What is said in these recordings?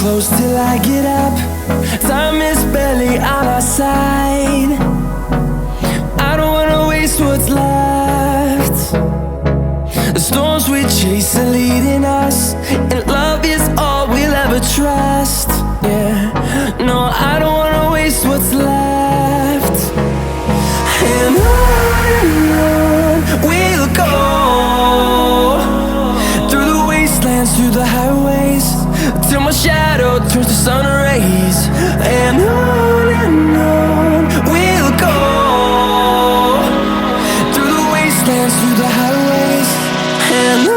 close till I get up. Time is barely on our side. I don't wanna waste what's left. The storms we chase are leading us, and love is all we'll ever trust. Yeah, no, I don't wanna waste what's left. And on we'll go, through the wastelands, through the highways, till my shadow turns to sun rays. And on we'll go, through the wastelands, through the highways, and on.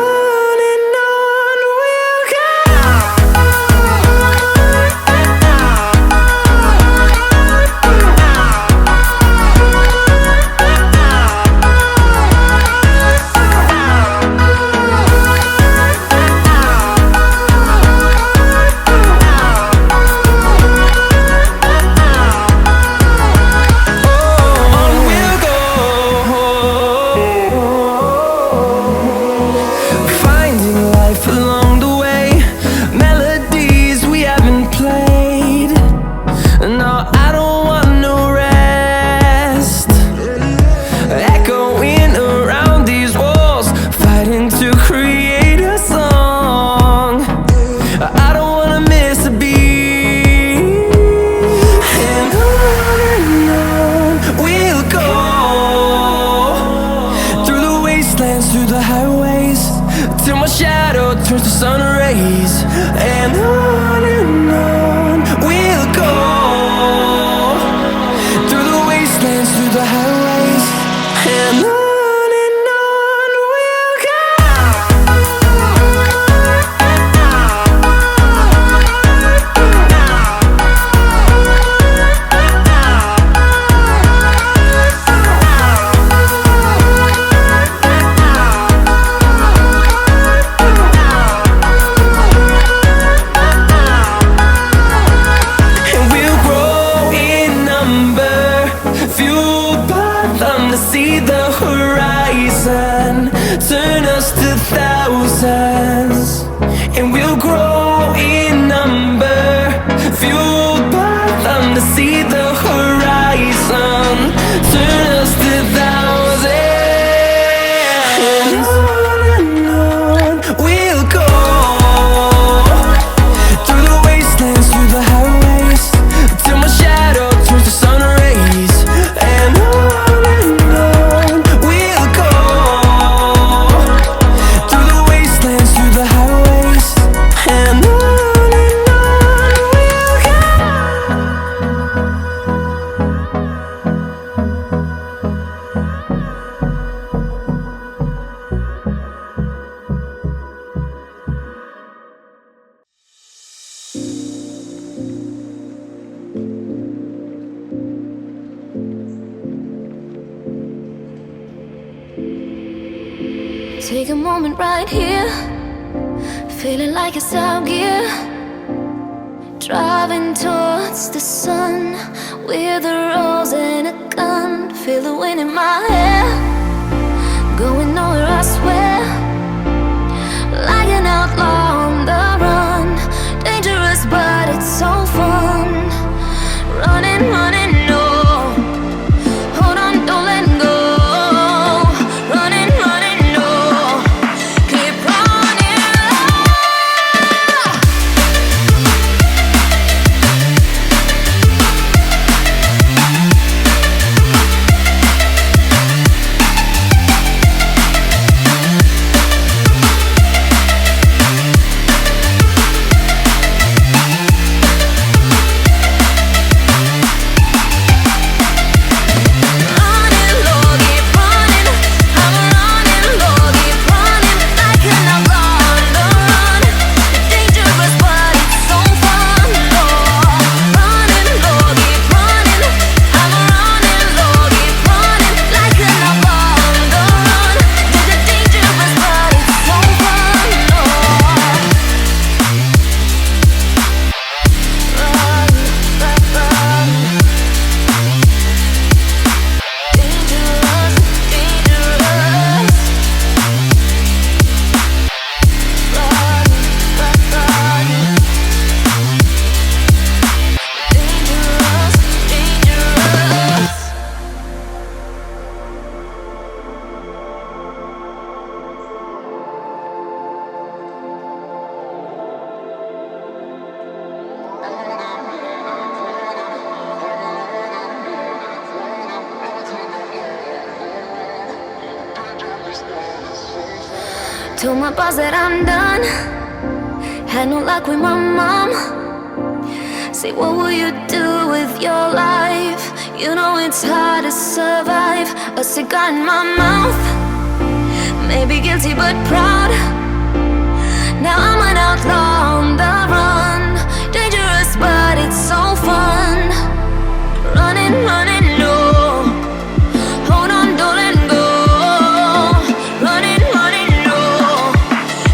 Through the highways, till my shadow turns to sun rays. And on we'll go, through the wastelands, through the highways, and on. See the horizon turn us to thousands, and we'll grow in number, fueled by them to see the horizon turn us to thousands. And on we'll go, through the wastelands, through the highways, till my shadow turns to sun rays. And on take a moment right here, feeling like it's out gear, driving towards the sun with a rose and a gun. Feel the wind in my hair, going nowhere I swear, like an outlaw on the run. Dangerous but it's so fun, running, running, no, hold on, don't let go. Told my boss that I'm done. Had no luck with my mom. Say, what will you do with your life? You know it's hard to survive. A cigar in my mouth. Maybe guilty but proud. Now I'm an outlaw on the run. Dangerous but it's so fun. Running, running low. Hold on, don't let go. Running, running low.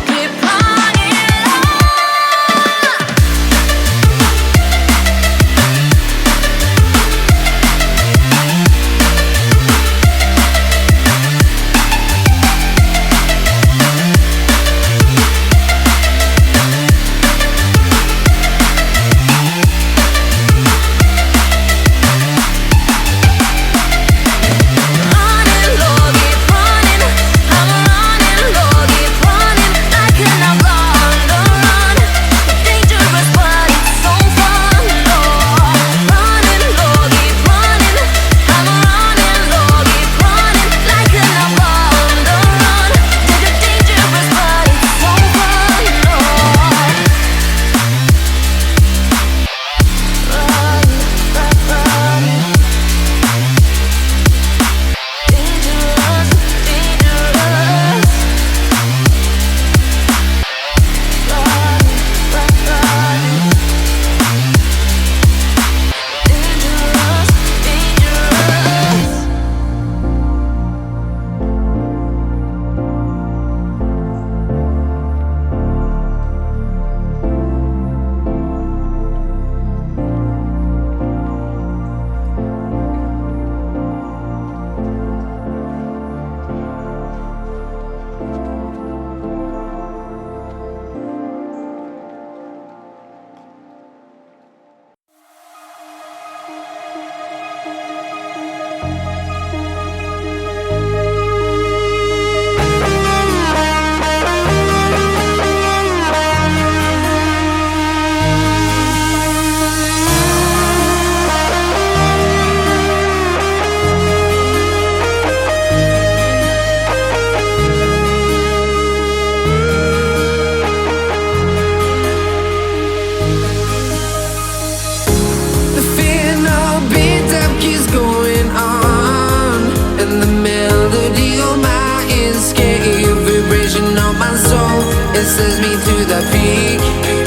Keep running low. The fear no beat up keeps going on, and the melody on my ears, scary vibration on my soul. It sends me to the peak.